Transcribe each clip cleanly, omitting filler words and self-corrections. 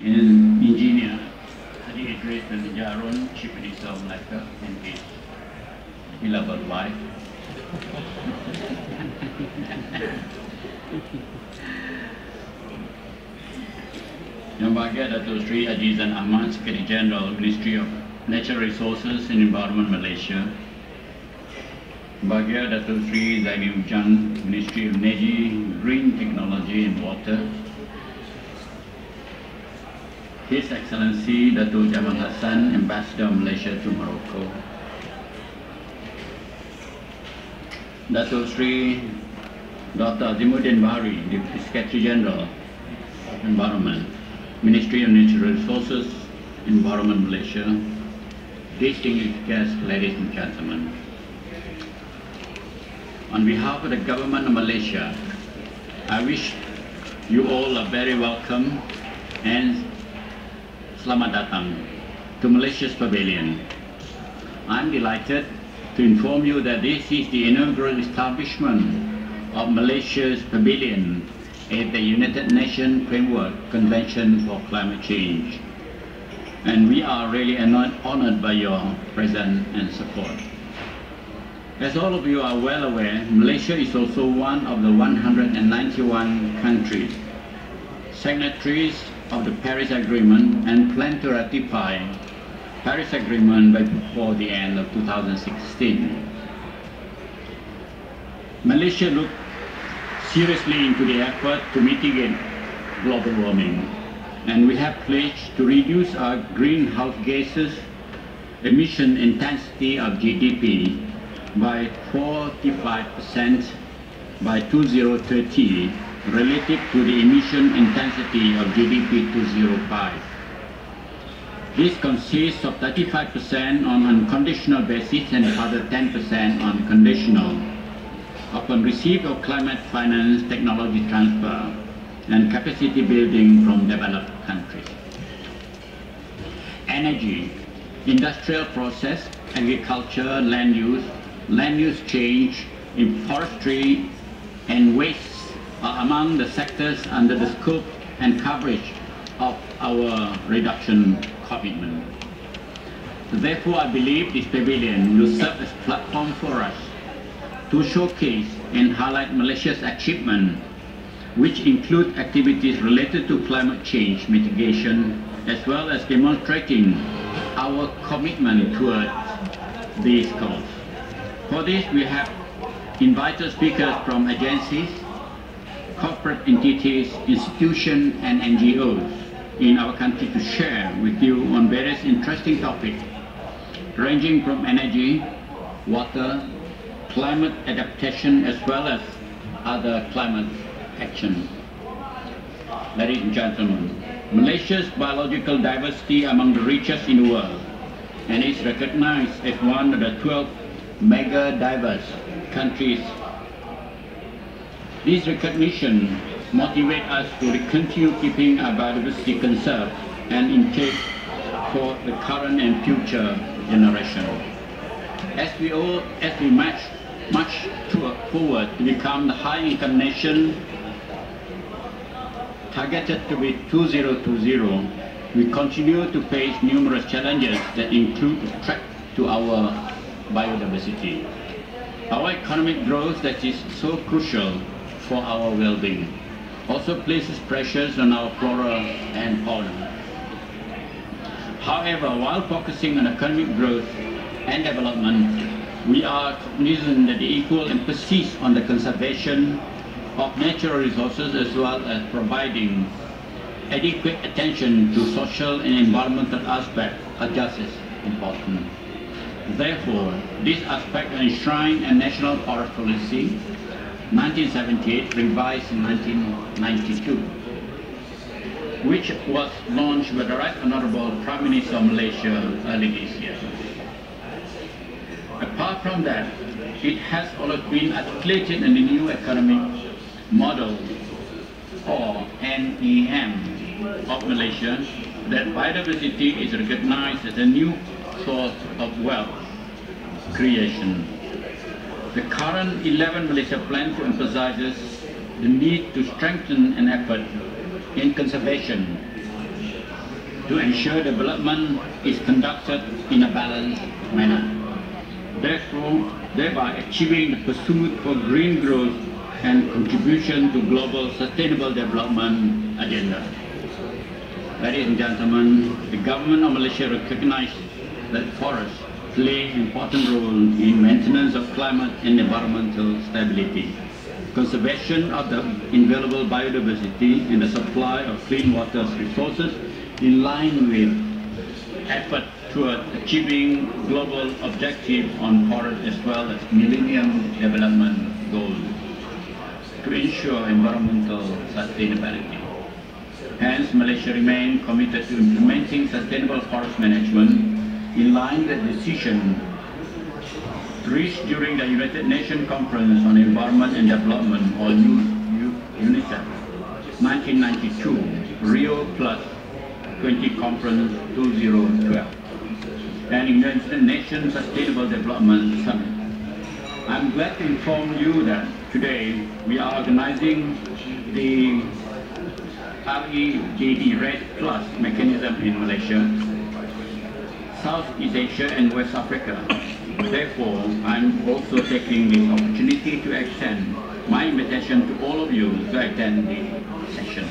and Engineer Hadi Idris dan Jarun, Chief Minister of Malacca, and his beloved wife. Yang Bahagia Datuk Seri Azizan Ahmad, Secretary General, Ministry of Natural Resources and Environment, Malaysia. Bahagia Datuk Seri Zaini Ujang, Ministry of Energy, Green Technology and Water. His Excellency Datuk Jamal Hassan, Ambassador of Malaysia to Morocco. Datuk Seri Dr. Azimuddin Bahari, Deputy Secretary General, Environment, Ministry of Natural Resources, Environment, Malaysia. Distinguished guests, ladies and gentlemen. On behalf of the Government of Malaysia, I wish you all a very welcome and selamat datang to Malaysia's Pavilion. I'm delighted to inform you that this is the inaugural establishment of Malaysia's Pavilion at the United Nations Framework Convention for Climate Change. And we are really honored by your presence and support. As all of you are well aware, Malaysia is also one of the 191 countries signatories of the Paris Agreement and plan to ratify Paris Agreement by before the end of 2016. Malaysia looked seriously into the effort to mitigate global warming, and we have pledged to reduce our greenhouse gases emission intensity of GDP by 45% by 2030 relative to the emission intensity of GDP 2005. This consists of 35% on unconditional basis and further 10% on conditional upon receipt of climate finance, technology transfer, and capacity building from developed countries. Energy, industrial process, agriculture, land use change, in forestry, and waste are among the sectors under the scope and coverage of our reduction commitment. Therefore, I believe this pavilion will serve as a platform for us to showcase and highlight Malaysia's achievement, which include activities related to climate change mitigation, as well as demonstrating our commitment towards these goals. For this, we have invited speakers from agencies, corporate entities, institutions, and NGOs in our country to share with you on various interesting topics, ranging from energy, water, climate adaptation, as well as other climate action. Ladies and gentlemen, Malaysia's biological diversity among the richest in the world, and is recognized as one of the 12 mega diverse countries. This recognition motivates us to continue keeping our biodiversity conserved and intact for the current and future generation. As we march forward to become the high-income nation targeted to be 2020, we continue to face numerous challenges that include the threat to our biodiversity. Our economic growth that is so crucial for our well-being also places pressures on our flora and fauna. However, while focusing on economic growth and development, we are cognizant that the equal emphasis on the conservation of natural resources as well as providing adequate attention to social and environmental aspects are just as important. Therefore, this aspect enshrined in National Forest Policy 1978, revised in 1992, which was launched by the Right Honourable Prime Minister of Malaysia early this year. Apart from that, it has always been articulated in the new economic model, or NEM, of Malaysia, that biodiversity is recognized as a new source of wealth creation. The current 11 Malaysia Plan emphasizes the need to strengthen an effort in conservation to ensure development is conducted in a balanced manner, therefore thereby achieving the pursuit for green growth and contribution to global sustainable development agenda. Ladies and gentlemen, the government of Malaysia recognizes that forests play an important role in maintenance of climate and environmental stability, conservation of the invaluable biodiversity, and the supply of clean water resources in line with effort toward achieving global objectives on forest as well as Millennium Development Goals to ensure environmental sustainability. Hence, Malaysia remains committed to implementing sustainable forest management in line with the decision reached during the United Nations Conference on Environment and Development, or UNFCC, 1992, Rio Plus 20 Conference 2012, and United Nations Sustainable Development Summit. I'm glad to inform you that today we are organizing the REJD Red Plus mechanism in Malaysia, Southeast Asia and West Africa. Therefore, I'm also taking this opportunity to extend my invitation to all of you to attend the session.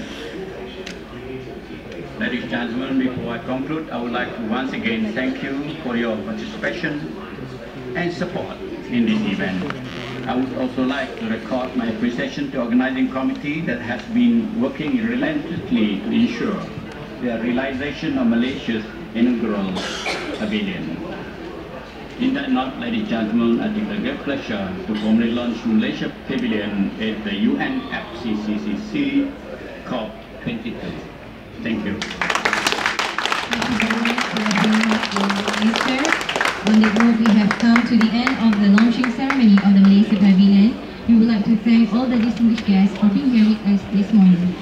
Ladies and gentlemen, before I conclude, I would like to once again thank you for your participation and support in this event. I would also like to record my appreciation to the organizing committee that has been working relentlessly to ensure the realization of Malaysia's inaugural pavilion. In that note, ladies and gentlemen, I take a great pleasure to formally launch Malaysia Pavilion at the UNFCC COP22. Thank you. On that note, we have come to the end of the launching ceremony of the Malaysia Pavilion. We would like to thank all the distinguished guests for being here with us this morning.